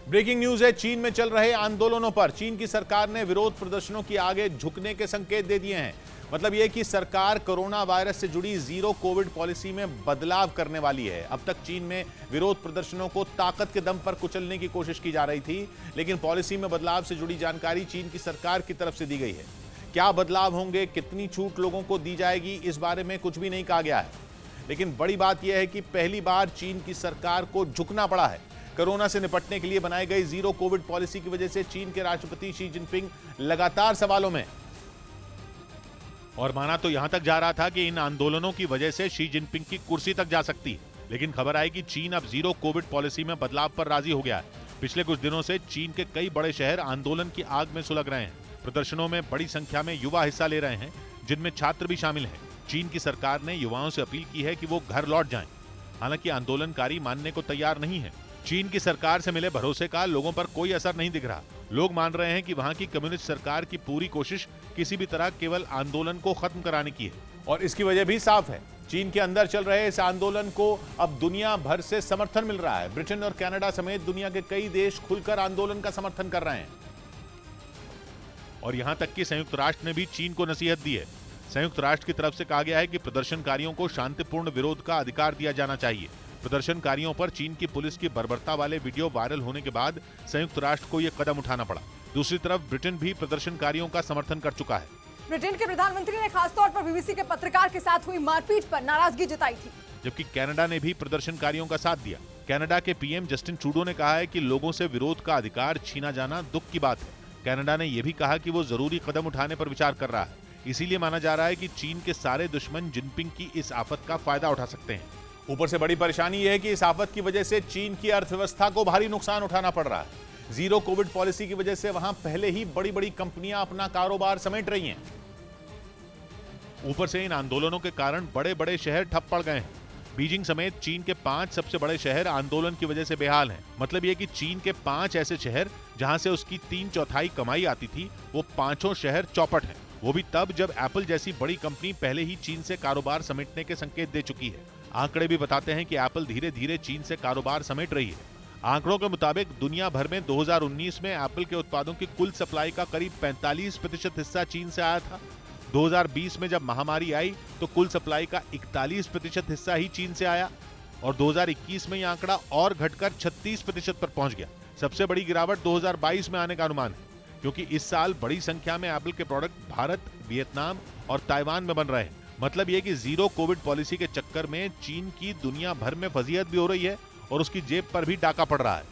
Breaking news है। चीन में चल रहे आंदोलनों पर चीन की सरकार ने विरोध प्रदर्शनों की आगे झुकने के संकेत दे दिए हैं। मतलब यह कि सरकार कोरोना वायरस से जुड़ी जीरो कोविड पॉलिसी में बदलाव करने वाली है। अब तक चीन में विरोध प्रदर्शनों को ताकत के दम पर कुचलने की कोशिश की जा रही थी, लेकिन पॉलिसी में बदलाव से जुड़ी जानकारी चीन की सरकार की तरफ से दी गई है। क्या बदलाव होंगे, कितनी छूट लोगों को दी जाएगी, इस बारे में कुछ भी नहीं कहा गया है। लेकिन बड़ी बात यह है कि पहली बार चीन की सरकार को झुकना पड़ा है। कोरोना से निपटने के लिए बनाई गई जीरो कोविड पॉलिसी की वजह से चीन के राष्ट्रपति शी जिनपिंग लगातार सवालों में, और माना तो यहां तक जा रहा था कि इन आंदोलनों की वजह से शी जिनपिंग की कुर्सी तक जा सकती है। लेकिन खबर आई कि चीन अब जीरो कोविड पॉलिसी में बदलाव पर राजी हो गया है। पिछले कुछ दिनों से चीन के कई बड़े शहर आंदोलन की आग में सुलग रहे हैं। प्रदर्शनों में बड़ी संख्या में युवा हिस्सा ले रहे हैं, जिनमें छात्र भी शामिल हैं। चीन की सरकार ने युवाओं से अपील की है कि वो घर लौट जाएं। हालांकि आंदोलनकारी मानने को तैयार नहीं है। चीन की सरकार से मिले भरोसे का लोगों पर कोई असर नहीं दिख रहा। लोग मान रहे हैं कि वहां की कम्युनिस्ट सरकार की पूरी कोशिश किसी भी तरह केवल आंदोलन को खत्म कराने की है। और इसकी वजह भी साफ है। चीन के अंदर चल रहे इस आंदोलन को अब दुनिया भर से समर्थन मिल रहा है। ब्रिटेन और कनाडा समेत दुनिया के कई देश खुलकर आंदोलन का समर्थन कर रहे हैं। और यहां तक कि संयुक्त राष्ट्र ने भी चीन को नसीहत दी है। संयुक्त राष्ट्र की तरफ से कहा गया है कि प्रदर्शनकारियों को शांतिपूर्ण विरोध का अधिकार दिया जाना चाहिए। प्रदर्शनकारियों पर चीन की पुलिस की बर्बरता वाले वीडियो वायरल होने के बाद संयुक्त राष्ट्र को यह कदम उठाना पड़ा। दूसरी तरफ ब्रिटेन भी प्रदर्शनकारियों का समर्थन कर चुका है। ब्रिटेन के प्रधानमंत्री ने खासतौर पर बीबीसी के पत्रकार के साथ हुई मारपीट पर नाराजगी जताई थी, जबकि कनाडा ने भी प्रदर्शनकारियों का साथ दिया। कनाडा के पीएम जस्टिन ट्रूडो ने कहा है कि लोगों से विरोध का अधिकार छीना जाना दुख की बात है। कनाडा ने यह भी कहा कि वो जरूरी कदम उठाने पर विचार कर रहा है। इसीलिए माना जा रहा है कि चीन के सारे दुश्मन जिनपिंग की इस आफत का फायदा उठा सकते हैं। ऊपर से बड़ी परेशानी यह है कि इस आफत की वजह से चीन की अर्थव्यवस्था को भारी नुकसान उठाना पड़ रहा है। जीरो कोविड पॉलिसी की वजह से वहां पहले ही बड़ी बड़ी कंपनियां अपना कारोबार समेट रही हैं। ऊपर से इन आंदोलनों के कारण बड़े बड़े शहर ठप पड़ गए हैं। बीजिंग समेत चीन के 5 सबसे बड़े शहर आंदोलन की वजह से बेहाल हैं। मतलब यह कि चीन के 5 ऐसे शहर जहां से उसकी 3/4 कमाई आती थी, वो 5 शहर चौपट हैं। वो भी तब जब एप्पल जैसी बड़ी कंपनी पहले ही चीन से कारोबार समेटने के संकेत दे चुकी है। आंकड़े भी बताते हैं कि एप्पल धीरे धीरे चीन से कारोबार समेट रही है। आंकड़ों के मुताबिक दुनिया भर में 2019 में एप्पल के उत्पादों की कुल सप्लाई का करीब 45% हिस्सा चीन से आया था। 2020 में जब महामारी आई तो कुल सप्लाई का 41% हिस्सा ही चीन से आया, और 2021 में यह आंकड़ा और घटकर 36% पर पहुंच गया। सबसे बड़ी गिरावट 2022 में आने का अनुमान है, क्योंकि इस साल बड़ी संख्या में एप्पल के प्रोडक्ट भारत, वियतनाम और ताइवान में बन रहे हैं। मतलब यह कि जीरो कोविड पॉलिसी के चक्कर में चीन की दुनिया भर में फजीहत भी हो रही है और उसकी जेब पर भी डाका पड़ रहा है।